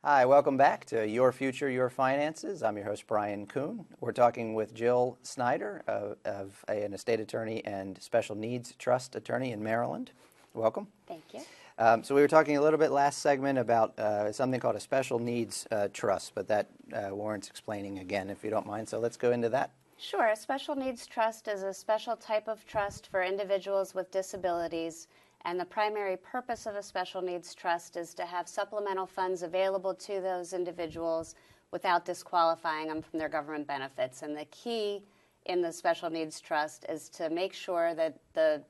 Hi, welcome back to Your Future, Your Finances. I'm your host, Brian Kuhn. We're talking with Jill Snyder, an estate attorney and special needs trust attorney in Maryland. Welcome. Thank you. So we were talking a little bit last segment about something called a special needs trust, but that warrants explaining again, if you don't mind. So let's go into that. Sure. A special needs trust is a special type of trust for individuals with disabilities. And the primary purpose of a special needs trust is to have supplemental funds available to those individuals without disqualifying them from their government benefits. And the key in the special needs trust is to make sure that the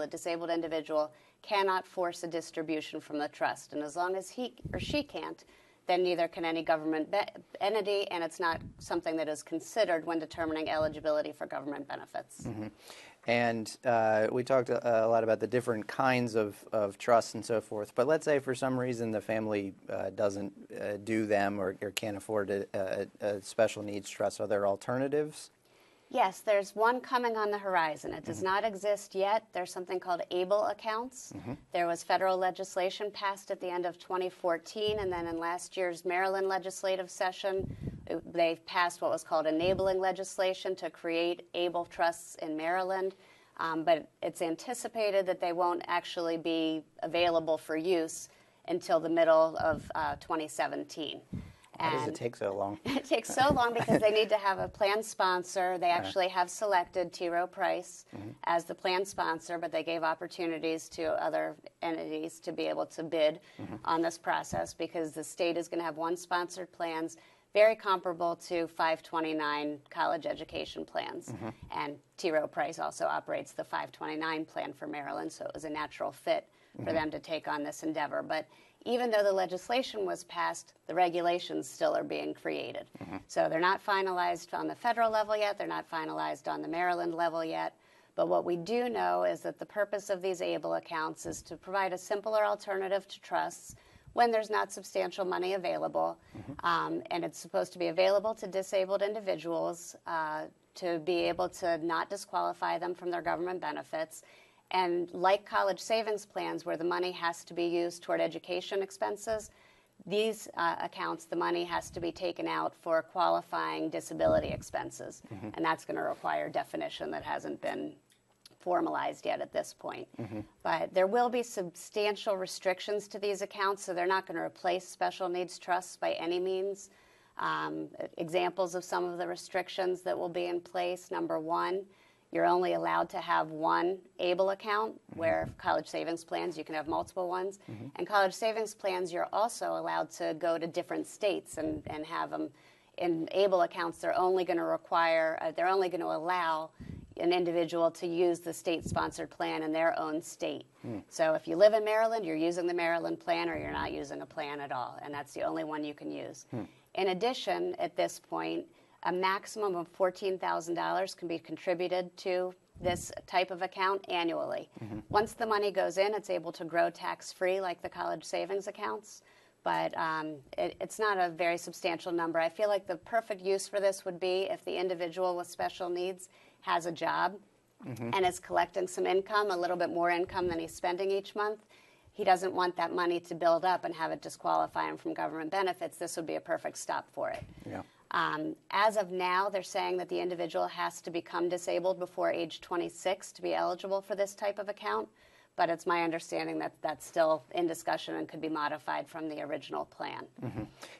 disabled individual, cannot force a distribution from the trust. And as long as he or she can't, then neither can any government entity, and it's not something that is considered when determining eligibility for government benefits. Mm-hmm. And we talked a lot about the different kinds of trusts and so forth. But let's say for some reason the family doesn't do them or can't afford a special needs trust. Are there alternatives? Yes, there's one coming on the horizon. It does not exist yet. There's something called ABLE accounts. There was federal legislation passed at the end of 2014, and then in last year's Maryland legislative session, they passed what was called enabling legislation to create ABLE trusts in Maryland. But it's anticipated that they won't actually be available for use until the middle of 2017. Why does it take so long? It takes so long because they need to have a plan sponsor. They actually have selected T. Rowe Price as the plan sponsor, but they gave opportunities to other entities to be able to bid on this process because the state is going to have one sponsored plans, very comparable to 529 college education plans. And T. Rowe Price also operates the 529 plan for Maryland, so it was a natural fit for them to take on this endeavor. But even though the legislation was passed, the regulations still are being created. So they're not finalized on the federal level yet. They're not finalized on the Maryland level yet. But what we do know is that the purpose of these ABLE accounts is to provide a simpler alternative to trusts when there's not substantial money available. And it's supposed to be available to disabled individuals to be able to not disqualify them from their government benefits. And like college savings plans where the money has to be used toward education expenses, these accounts, the money has to be taken out for qualifying disability expenses. And that's going to require definition that hasn't been formalized yet at this point. But there will be substantial restrictions to these accounts, so they're not going to replace special needs trusts by any means. Examples of some of the restrictions that will be in place: number one, you're only allowed to have one ABLE account, where college savings plans, you can have multiple ones. And college savings plans, you're also allowed to go to different states and have them. In ABLE accounts, they're only going to allow an individual to use the state-sponsored plan in their own state. So if you live in Maryland, you're using the Maryland plan, or you're not using a plan at all, and that's the only one you can use. In addition, at this point, a maximum of $14,000 can be contributed to this type of account annually. Once the money goes in, it's able to grow tax-free like the college savings accounts, but it's not a very substantial number. I feel like the perfect use for this would be if the individual with special needs has a job and is collecting some income, a little bit more income than he's spending each month. He doesn't want that money to build up and have it disqualify him from government benefits. This would be a perfect stop for it. As of now, they're saying that the individual has to become disabled before age 26 to be eligible for this type of account, but it's my understanding that that's still in discussion and could be modified from the original plan.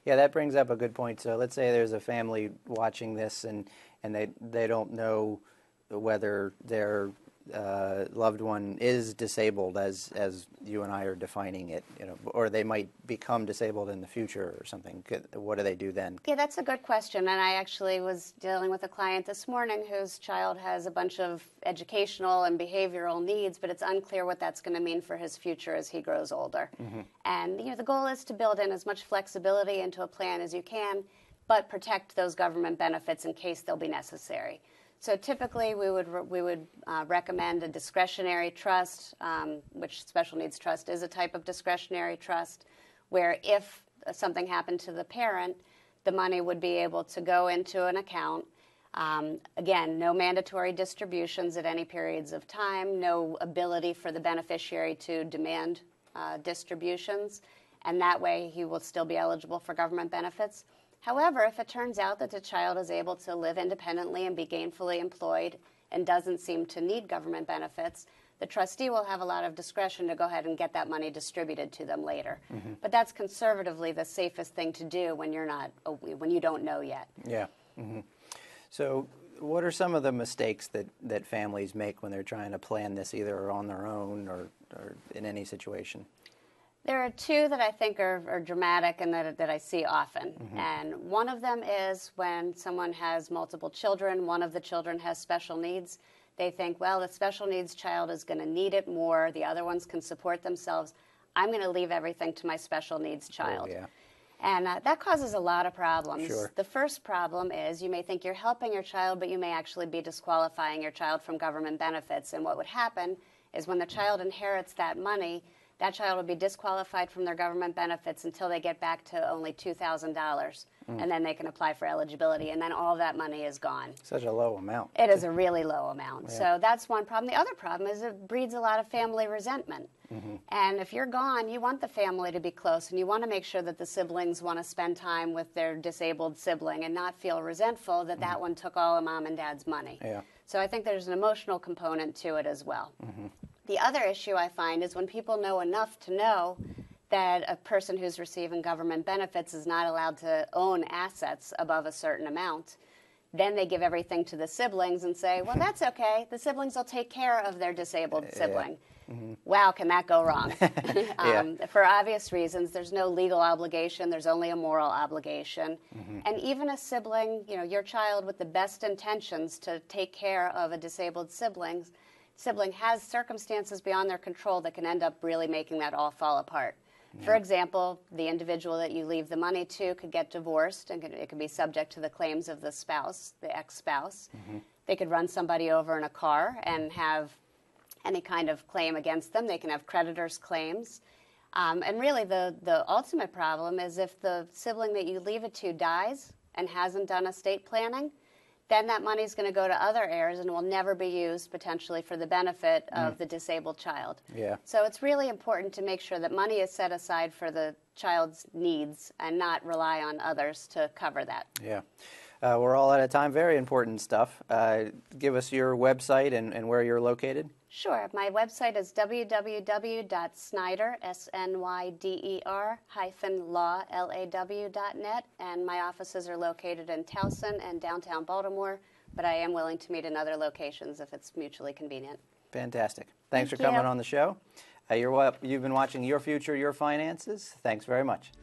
Yeah, that brings up a good point. So let's say there's a family watching this and they don't know whether their loved one is disabled as you and I are defining it, or they might become disabled in the future or something. What do they do then? Yeah, that's a good question. And I actually was dealing with a client this morning whose child has a bunch of educational and behavioral needs, but it's unclear what that's going to mean for his future as he grows older. And the goal is to build in as much flexibility into a plan as you can, but protect those government benefits in case they'll be necessary. So typically we would recommend a discretionary trust, which special needs trust is a type of discretionary trust, where if something happened to the parent, the money would be able to go into an account. Again, no mandatory distributions at any periods of time, no ability for the beneficiary to demand distributions. and that way he will still be eligible for government benefits. However, if it turns out that the child is able to live independently and be gainfully employed and doesn't seem to need government benefits, the trustee will have a lot of discretion to go ahead and get that money distributed to them later. But that's conservatively the safest thing to do when when you don't know yet. Yeah. So what are some of the mistakes that families make when they're trying to plan this either on their own or in any situation? There are two that I think are dramatic and that I see often. And one of them is when someone has multiple children, one of the children has special needs. They think, well, the special needs child is going to need it more. The other ones can support themselves. I'm going to leave everything to my special needs child. Oh, yeah. And that causes a lot of problems. Sure. The first problem is you may think you're helping your child, but you may actually be disqualifying your child from government benefits. And what would happen is when the child inherits that money, that child will be disqualified from their government benefits until they get back to only $2,000. And then they can apply for eligibility, and then all that money is gone. Such a low amount. It is a really low amount. Yeah. So that's one problem. The other problem is it breeds a lot of family resentment. And if you're gone, you want the family to be close, and you want to make sure that the siblings want to spend time with their disabled sibling and not feel resentful that that one took all of mom and dad's money. Yeah. So I think there's an emotional component to it as well. The other issue I find is when people know enough to know that a person who's receiving government benefits is not allowed to own assets above a certain amount, then they give everything to the siblings and say, well, that's okay. The siblings will take care of their disabled sibling. Wow, can that go wrong? For obvious reasons, there's no legal obligation. There's only a moral obligation. And even a sibling, your child with the best intentions to take care of a disabled sibling has circumstances beyond their control that can end up really making that all fall apart. For example, the individual that you leave the money to could get divorced, and it could be subject to the claims of the spouse, the ex-spouse. They could run somebody over in a car and have any kind of claim against them. They can have creditors' claims. And really, the ultimate problem is if the sibling that you leave it to dies and hasn't done estate planning, then that money is going to go to other heirs and will never be used potentially for the benefit of the disabled child. Yeah. So it's really important to make sure that money is set aside for the child's needs and not rely on others to cover that. Yeah. We're all out of time. Very important stuff. Give us your website and where you're located. Sure. My website is www.snyder, SNYDER-law, LAW.net, and my offices are located in Towson and downtown Baltimore, but I am willing to meet in other locations if it's mutually convenient. Fantastic. Thanks Thank for coming you. on the show. You've been watching Your Future, Your Finances. Thanks very much.